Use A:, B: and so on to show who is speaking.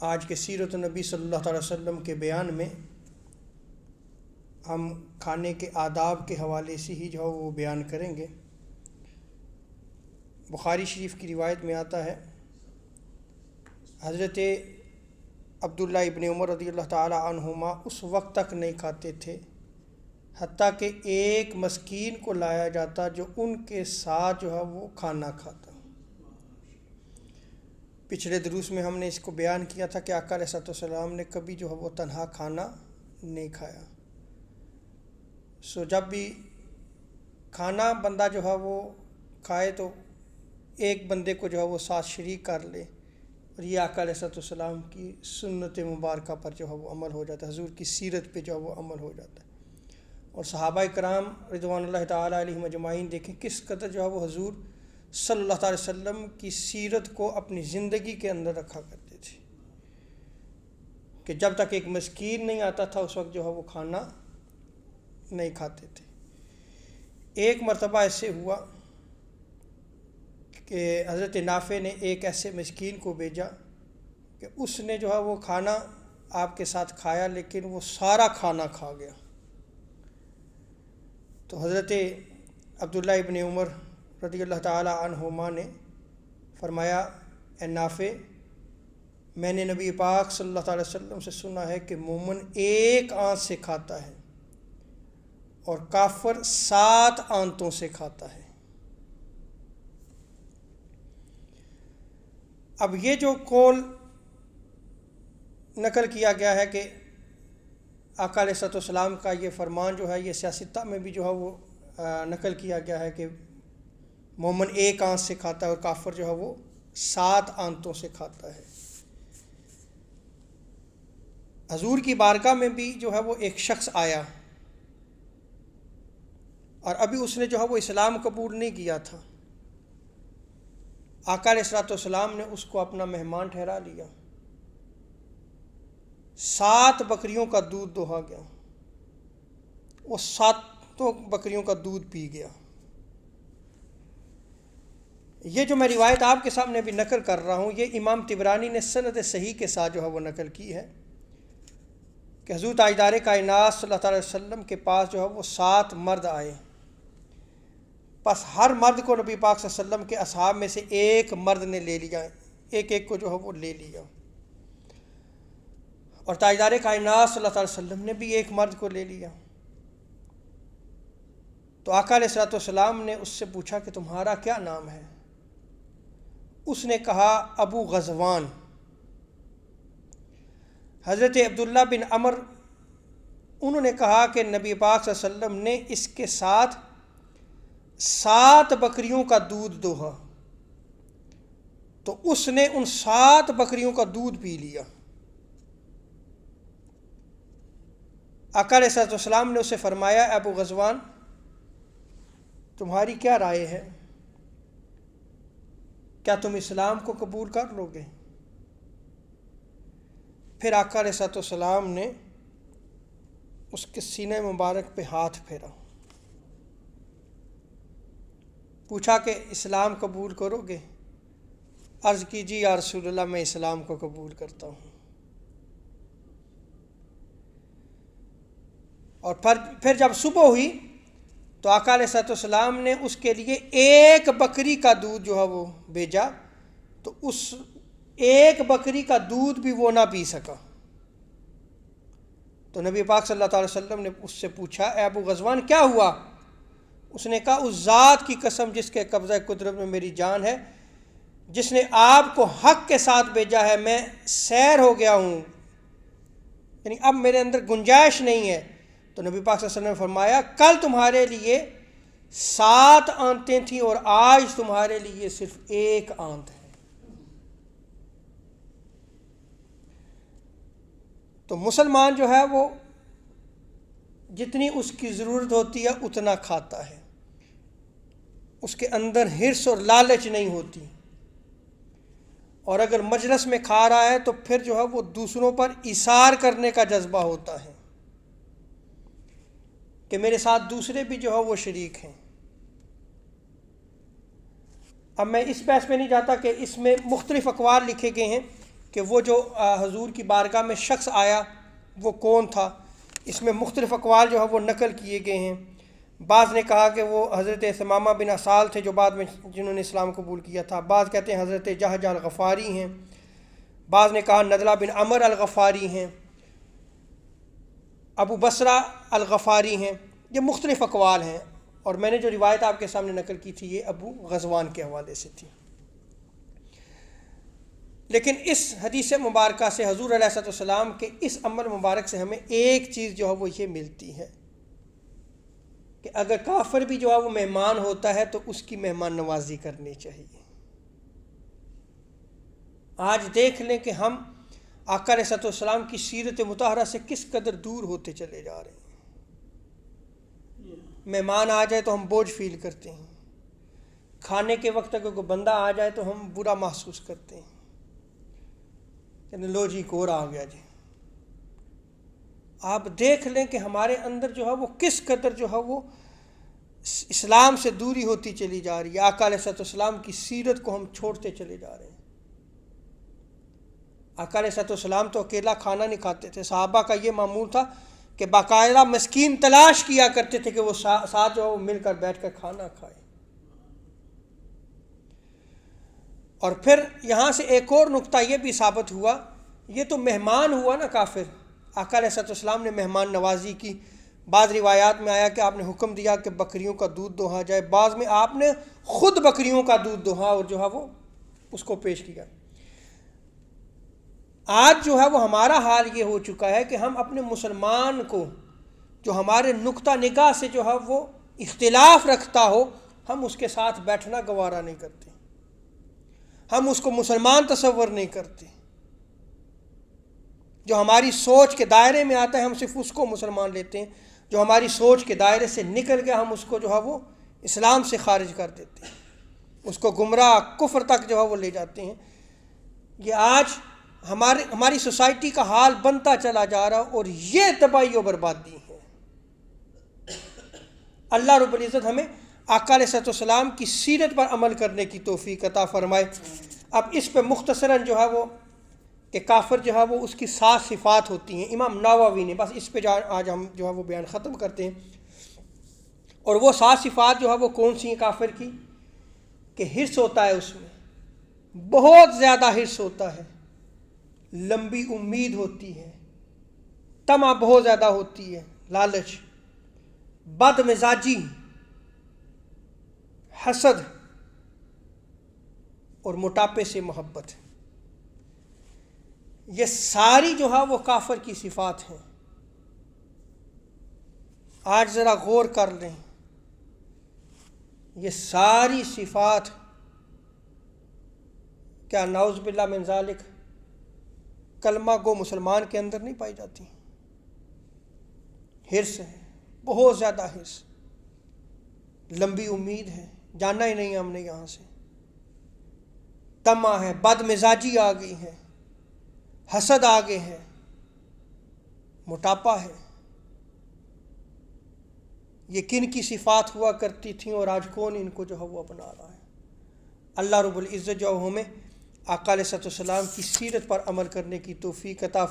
A: آج کے سیرت النبی صلی اللہ علیہ وسلم کے بیان میں ہم کھانے کے آداب کے حوالے سے ہی جو ہے وہ بیان کریں گے۔ بخاری شریف کی روایت میں آتا ہے، حضرت عبداللہ ابن عمر رضی اللہ تعالی عنہما اس وقت تک نہیں کھاتے تھے حتیٰ کہ ایک مسکین کو لایا جاتا جو ان کے ساتھ جو ہے وہ کھانا کھاتا۔ پچھلے دروس میں ہم نے اس کو بیان کیا تھا کہ آقا علیہ السلام نے کبھی جو ہے وہ تنہا کھانا نہیں کھایا۔ جب بھی کھانا بندہ جو ہے وہ کھائے تو ایک بندے کو جو ہے وہ ساتھ شریک کر لے، اور یہ آقا علیہ السلام کی سنت مبارکہ پر جو ہے وہ عمل ہو جاتا ہے، حضور کی سیرت پہ جو ہے وہ عمل ہو جاتا ہے۔ اور صحابہ کرام رضوان اللہ تعالیٰ علیہم اجمعین دیکھیں کس قدر جو ہے وہ حضور صلی اللہ علیہ وسلم کی سیرت کو اپنی زندگی کے اندر رکھا کرتے تھے کہ جب تک ایک مسکین نہیں آتا تھا اس وقت جو ہے وہ کھانا نہیں کھاتے تھے۔ ایک مرتبہ ایسے ہوا کہ حضرت نافع نے ایک ایسے مسکین کو بھیجا کہ اس نے جو ہے وہ کھانا آپ کے ساتھ کھایا لیکن وہ سارا کھانا کھا گیا۔ تو حضرت عبداللہ ابن عمر رضی اللہ تعالی عنہما نے فرمایا، اے نافع، میں نے نبی پاک صلی اللہ علیہ وسلم سے سنا ہے کہ مومن ایک آنت سے کھاتا ہے اور کافر 7 آنتوں سے کھاتا ہے۔ اب یہ جو قول نقل کیا گیا ہے کہ آقا علیہ السلام کا یہ فرمان جو ہے یہ سیاستہ میں بھی جو ہے وہ نقل کیا گیا ہے کہ مومن ایک آنت سے کھاتا ہے اور کافر جو ہے وہ 7 آنتوں سے کھاتا ہے۔ حضور کی بارگاہ میں بھی جو ہے وہ ایک شخص آیا اور ابھی اس نے جو ہے وہ اسلام قبول نہیں کیا تھا۔ آقا علیہ السلام نے اس کو اپنا مہمان ٹھہرا لیا، 7 بکریوں کا دودھ دوہا گیا، وہ 7 بکریوں کا دودھ پی گیا۔ یہ جو میں روایت آپ کے سامنے بھی نقل کر رہا ہوں یہ امام طبرانی نے سند صحیح کے ساتھ جو ہے وہ نقل کی ہے کہ حضور تاجدار کائنات صلی اللہ علیہ وسلم کے پاس جو ہے وہ 7 مرد آئے، پس ہر مرد کو نبی پاک صلی اللہ علیہ وسلم کے اصحاب میں سے ایک مرد نے لے لیا، ایک کو جو ہے وہ لے لیا، اور تاجدار کائنات صلی اللہ علیہ وسلم نے بھی ایک مرد کو لے لیا۔ تو آقا علیہ السلام نے اس سے پوچھا کہ تمہارا کیا نام ہے؟ اس نے کہا ابو غزوان۔ حضرت عبداللہ بن عمر انہوں نے کہا کہ نبی پاک صلی اللہ علیہ وسلم نے اس کے ساتھ 7 بکریوں کا دودھ دوہا تو اس نے ان 7 بکریوں کا دودھ پی لیا۔ آقا علیہ السلام نے اسے فرمایا، ابو غزوان تمہاری کیا رائے ہے؟ کیا تم اسلام کو قبول کر لو گے؟ پھر آقا علیہ السلام نے اس کے سینے مبارک پہ ہاتھ پھیرا، پوچھا کہ اسلام قبول کرو گے؟ عرض کیجیے یا رسول اللہ میں اسلام کو قبول کرتا ہوں۔ اور پھر جب صبح ہوئی تو آقا علیہ السلام نے اس کے لیے ایک بکری کا دودھ جو ہے وہ بھیجا، تو اس ایک بکری کا دودھ بھی وہ نہ پی سکا۔ تو نبی پاک صلی اللہ علیہ وسلم نے اس سے پوچھا، اے ابو غزوان کیا ہوا؟ اس نے کہا، اس ذات کی قسم جس کے قبضہ قدرت میں میری جان ہے، جس نے آپ کو حق کے ساتھ بھیجا ہے، میں سیر ہو گیا ہوں، یعنی اب میرے اندر گنجائش نہیں ہے۔ تو نبی پاک صلی اللہ علیہ وسلم نے فرمایا، کل تمہارے لیے 7 آنتیں تھیں اور آج تمہارے لیے صرف 1 آنت ہے۔ تو مسلمان جو ہے وہ جتنی اس کی ضرورت ہوتی ہے اتنا کھاتا ہے، اس کے اندر حرص اور لالچ نہیں ہوتی، اور اگر مجلس میں کھا رہا ہے تو پھر جو ہے وہ دوسروں پر ایثار کرنے کا جذبہ ہوتا ہے کہ میرے ساتھ دوسرے بھی جو ہے وہ شریک ہیں۔ اب میں اس بحث میں نہیں جاتا کہ اس میں مختلف اقوال لکھے گئے ہیں، کہ وہ جو حضور کی بارگاہ میں شخص آیا وہ کون تھا، اس میں مختلف اقوال جو ہے وہ نقل کیے گئے ہیں۔ بعض نے کہا کہ وہ حضرت ثمامہ بن اسال تھے جو بعد میں جنہوں نے اسلام قبول کیا تھا، بعض کہتے ہیں حضرت جہج الغفاری ہیں، بعض نے کہا نضلہ بن عمر الغفاری ہیں، ابو بصرہ الغفاری ہیں۔ یہ مختلف اقوال ہیں، اور میں نے جو روایت آپ کے سامنے نقل کی تھی یہ ابو غزوان کے حوالے سے تھی۔ لیکن اس حدیث مبارکہ سے حضور علیہ السلام کے اس عمل مبارک سے ہمیں ایک چیز جو ہے وہ یہ ملتی ہے کہ اگر کافر بھی جو ہے وہ مہمان ہوتا ہے تو اس کی مہمان نوازی کرنی چاہیے۔ آج دیکھ لیں کہ ہم آقا علیہ السلام کی سیرت مطہرہ سے کس قدر دور ہوتے چلے جا رہے ہیں۔ مہمان آ جائے تو ہم بوجھ فیل کرتے ہیں، کھانے کے وقت اگر کوئی بندہ آ جائے تو ہم برا محسوس کرتے ہیں کہ لو جی کور آ گیا جی۔ آپ دیکھ لیں کہ ہمارے اندر جو ہے وہ کس قدر جو ہے وہ اسلام سے دوری ہوتی چلی جا رہی ہے۔ آقا علیہ السلام کی سیرت کو ہم چھوڑتے چلے جا رہے ہیں۔ آقا علیہ السلام تو اکیلا کھانا نہیں کھاتے تھے، صحابہ کا یہ معمول تھا کہ باقاعدہ مسکین تلاش کیا کرتے تھے کہ وہ ساتھ جو ہے وہ مل کر بیٹھ کر کھانا کھائے۔ اور پھر یہاں سے ایک اور نقطہ یہ بھی ثابت ہوا، یہ تو مہمان ہوا نا کافر، آقا علیہ السلام نے مہمان نوازی کی۔ بعض روایات میں آیا کہ آپ نے حکم دیا کہ بکریوں کا دودھ دوہا جائے، بعض میں آپ نے خود بکریوں کا دودھ دوہا اور جو ہے وہ اس کو پیش کیا۔ آج جو ہے وہ ہمارا حال یہ ہو چکا ہے کہ ہم اپنے مسلمان کو جو ہمارے نقطہ نگاہ سے جو ہے وہ اختلاف رکھتا ہو، ہم اس کے ساتھ بیٹھنا گوارا نہیں کرتے، ہم اس کو مسلمان تصور نہیں کرتے۔ جو ہماری سوچ کے دائرے میں آتا ہے ہم صرف اس کو مسلمان لیتے ہیں، جو ہماری سوچ کے دائرے سے نکل گیا ہم اس کو جو ہے وہ اسلام سے خارج کر دیتے ہیں، اس کو گمراہ کفر تک جو ہے وہ لے جاتے ہیں۔ یہ آج ہماری سوسائٹی کا حال بنتا چلا جا رہا، اور یہ تباہی و بربادی ہے۔ اللہ رب العزت ہمیں آقا علیہ السلام کی سیرت پر عمل کرنے کی توفیق عطا فرمائے۔ اب اس پہ مختصراً جو ہے وہ کہ کافر جو ہے وہ اس کی 7 صفات ہوتی ہیں، امام نووی نے، بس اس پہ آج ہم جو ہے وہ بیان ختم کرتے ہیں۔ اور وہ 7 صفات جو ہے وہ کون سی ہیں کافر کی؟ کہ حرص ہوتا ہے، اس میں بہت زیادہ حرص ہوتا ہے، لمبی امید ہوتی ہے، طمع بہت زیادہ ہوتی ہے، لالچ، بد مزاجی، حسد اور موٹاپے سے محبت۔ یہ ساری جو ہے وہ کافر کی صفات ہیں۔ آج ذرا غور کر لیں، یہ ساری صفات کیا نعوذ باللہ من ذالک کلمہ گو مسلمان کے اندر نہیں پائی جاتی؟ حرص ہے، بہت زیادہ حرص، لمبی امید ہے، جانا ہی نہیں ہم نے یہاں سے، طمع ہے، بد مزاجی آ گئی ہے، حسد آگے ہے، موٹاپا ہے۔ یہ کن کی صفات ہوا کرتی تھیں اور آج کون ان کو جو ہے وہ اپنا رہا ہے؟ اللہ رب العزت جو ہمیں آقا علیہ السلام کی سیرت پر عمل کرنے کی توفیق عطا فرمائے۔